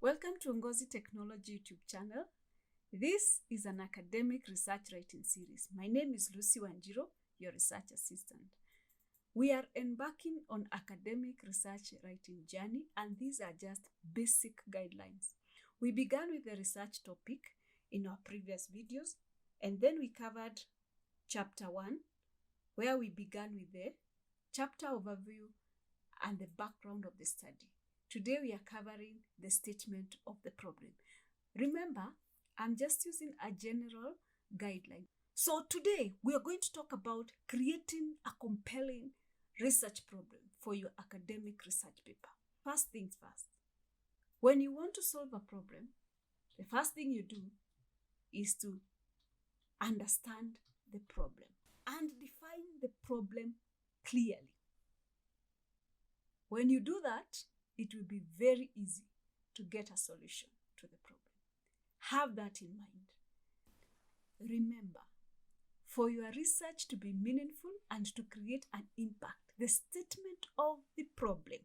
Welcome to Ngozi Technology YouTube channel. This is an academic research writing series. My name is Lucy Wanjiro, your research assistant. We are embarking on academic research writing journey, and these are just basic guidelines. We began with the research topic in our previous videos, and then we covered chapter 1, where we began with the chapter overview and the background of the study. Today we are covering the statement of the problem. Remember, I'm just using a general guideline. So today we are going to talk about creating a compelling research problem for your academic research paper. First things first, when you want to solve a problem, the first thing you do is to understand the problem and define the problem clearly. When you do that, it will be very easy to get a solution to the problem. Have that in mind. Remember, for your research to be meaningful and to create an impact, the statement of the problem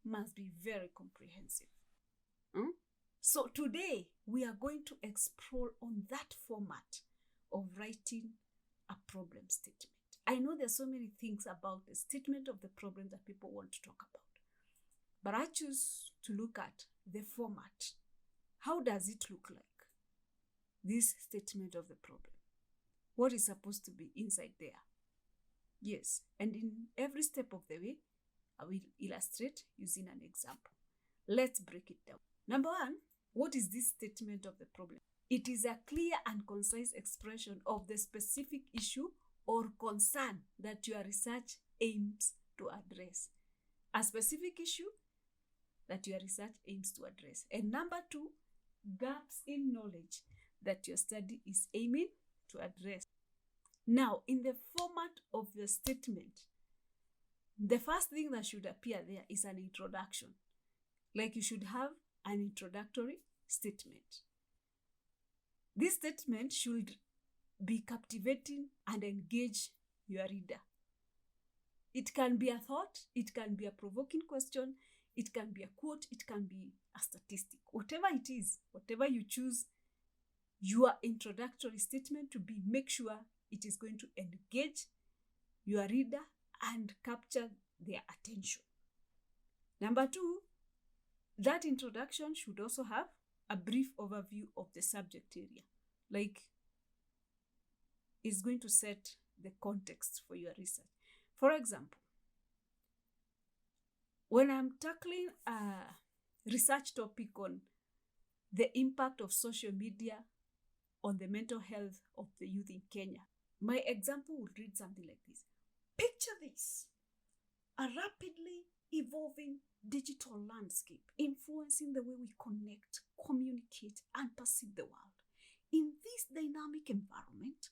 must be very comprehensive. So today, we are going to explore on that format of writing a problem statement. I know there's so many things about the statement of the problem that people want to talk about. But I choose to look at the format. How does it look like? This statement of the problem. What is supposed to be inside there? Yes, and in every step of the way, I will illustrate using an example. Let's break it down. Number one, what is this statement of the problem? It is a clear and concise expression of the specific issue or concern that your research aims to address. A specific issue that your research aims to address. And number two, gaps in knowledge that your study is aiming to address. Now, in the format of the statement, the first thing that should appear there is an introduction. Like you should have an introductory statement. This statement should be captivating and engage your reader. It can be a thought, it can be a provoking question, it can be a quote, it can be a statistic. Whatever it is, whatever you choose your introductory statement to be, make sure it is going to engage your reader and capture their attention. Number two, that introduction should also have a brief overview of the subject area. Like, it's going to set the context for your research. For example, when I'm tackling a research topic on the impact of social media on the mental health of the youth in Kenya, my example would read something like this. Picture this: a rapidly evolving digital landscape influencing the way we connect, communicate, and perceive the world. In this dynamic environment,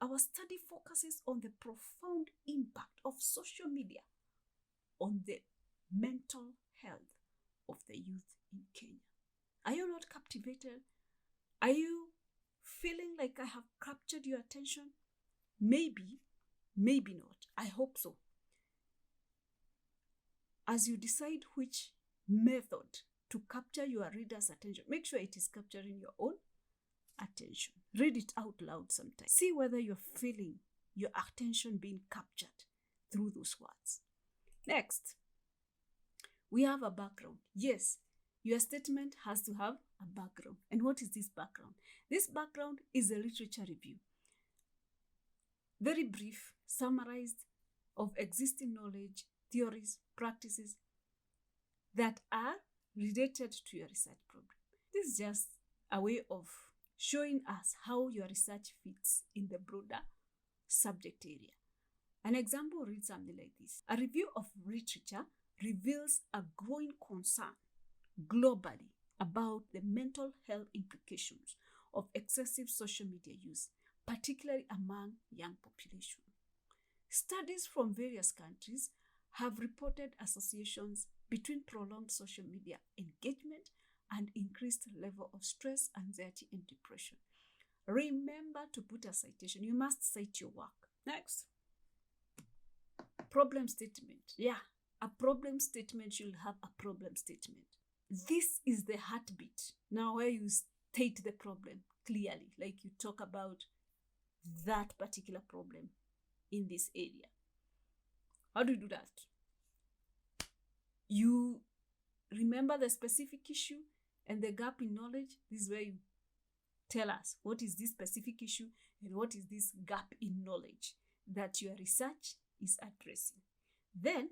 our study focuses on the profound impact of social media on the mental health of the youth in Kenya. Are you not captivated? Are you feeling like I have captured your attention? Maybe, maybe not. I hope so. As you decide which method to capture your reader's attention, make sure it is capturing your own attention. Read it out loud sometimes. See whether you're feeling your attention being captured through those words. Next, we have a background. Yes, your statement has to have a background. And what is this background? This background is a literature review. Very brief, summarized of existing knowledge, theories, practices that are related to your research problem. This is just a way of showing us how your research fits in the broader subject area. An example reads something like this. A review of literature reveals a growing concern globally about the mental health implications of excessive social media use, particularly among young population. Studies from various countries have reported associations between prolonged social media engagement and increased level of stress, anxiety, and depression. Remember to put a citation. You must cite your work. Next, problem statement. Yeah, a problem statement should have a problem statement. this is the heartbeat. Now, where you state the problem clearly, like you talk about that particular problem in this area. How do you do that? You remember the specific issue and the gap in knowledge. This is where you tell us what is this specific issue and what is this gap in knowledge that your research is addressing. Then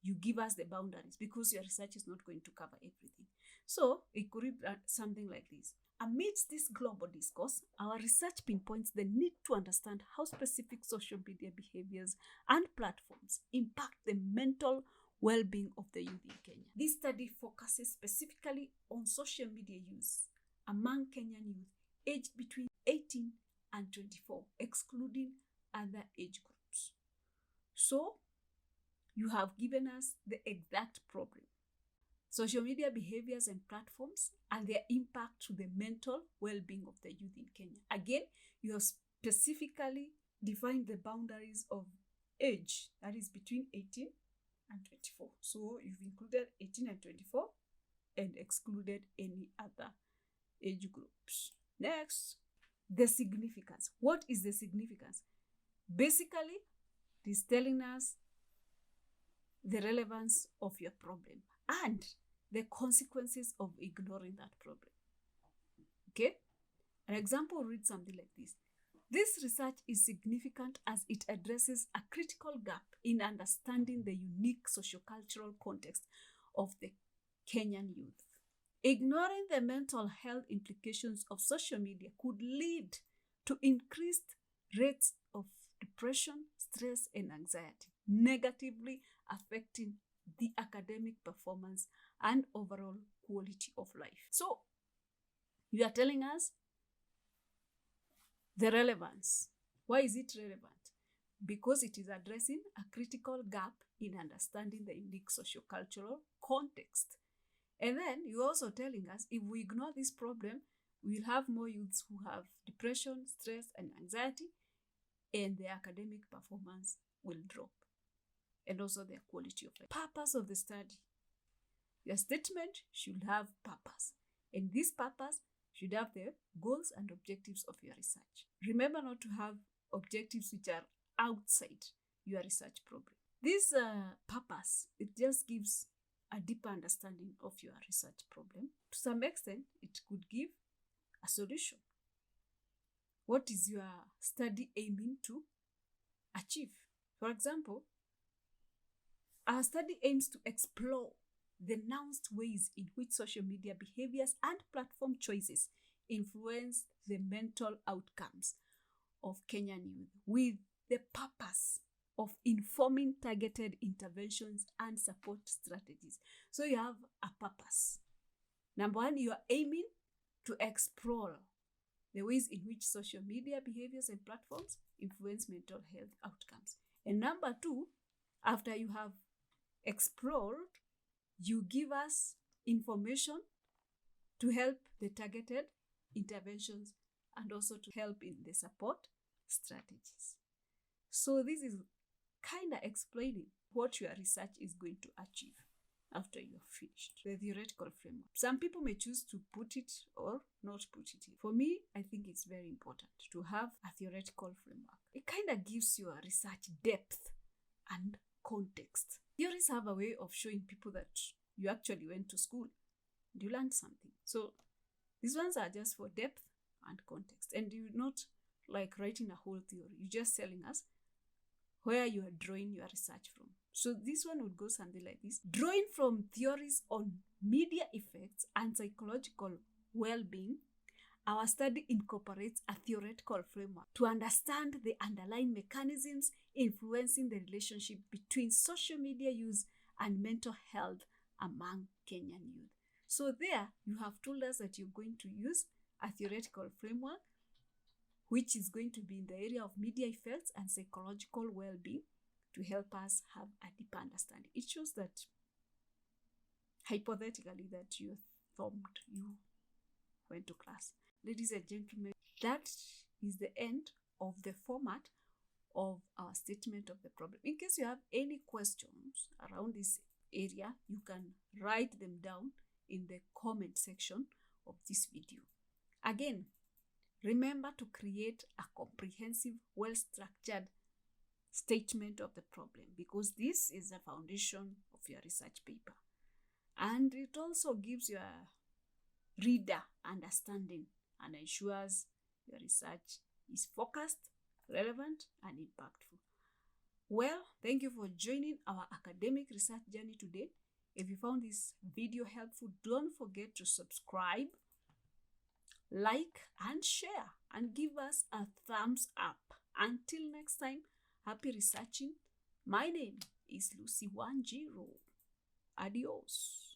you give us the boundaries, because your research is not going to cover everything. So it could be something like this. Amidst this global discourse, our research pinpoints the need to understand how specific social media behaviors and platforms impact the mental well-being of the youth in Kenya. This study focuses specifically on social media use among Kenyan youth aged between 18 and 24, excluding other age groups. So you have given us the exact problem: social media behaviors and platforms and their impact to the mental well-being of the youth in Kenya. Again, you have specifically defined the boundaries of age, that is between 18 and 24. So you've included 18 and 24 and excluded any other age groups. Next, the significance. What is the significance? Basically, it is telling us the relevance of your problem and the consequences of ignoring that problem. Okay? An example reads something like this. This research is significant as it addresses a critical gap in understanding the unique sociocultural context of the Kenyan youth. Ignoring the mental health implications of social media could lead to increased rates of depression, stress, and anxiety, negatively affecting the academic performance and overall quality of life. So, you are telling us the relevance. Why is it relevant? Because it is addressing a critical gap in understanding the unique sociocultural context. And then you're also telling us if we ignore this problem, we'll have more youths who have depression, stress, and anxiety, and their academic performance will drop, and also their quality of life. Purpose of the study. Your statement should have purpose, and this purpose should have the goals and objectives of your research. Remember not to have objectives which are outside your research program. This purpose, it just gives a deeper understanding of your research problem. To some extent, it could give a solution. What is your study aiming to achieve? For example, our study aims to explore the nuanced ways in which social media behaviors and platform choices influence the mental outcomes of Kenyan youth, with the purpose of informing targeted interventions and support strategies. So you have a purpose. Number one, you are aiming to explore the ways in which social media behaviors and platforms influence mental health outcomes. And number two, after you have explored, you give us information to help the targeted interventions and also to help in the support strategies. So this is kind of explaining what your research is going to achieve after you're finished. The theoretical framework. Some people may choose to put it or not put it in. For me, I think it's very important to have a theoretical framework. It kind of gives your research depth and context. Theories have a way of showing people that you actually went to school and you learned something. So these ones are just for depth and context. And you're not like writing a whole theory. You're just telling us where you are drawing your research from. So this one would go something like this. Drawing from theories on media effects and psychological well-being, our study incorporates a theoretical framework to understand the underlying mechanisms influencing the relationship between social media use and mental health among Kenyan youth. So there, you have told us that you're going to use a theoretical framework which is going to be in the area of media effects and psychological well-being to help us have a deeper understanding. It shows that, hypothetically, that you went to class. Ladies and gentlemen, that is the end of the format of our statement of the problem. In case you have any questions around this area, you can write them down in the comment section of this video. Again, remember to create a comprehensive, well-structured statement of the problem, because this is the foundation of your research paper. And it also gives your reader understanding and ensures your research is focused, relevant, and impactful. Well, thank you for joining our academic research journey today. If you found this video helpful, don't forget to subscribe, like, and share, and give us a thumbs up. Until next time, happy researching. My name is Lucy Wanjiru. Adios.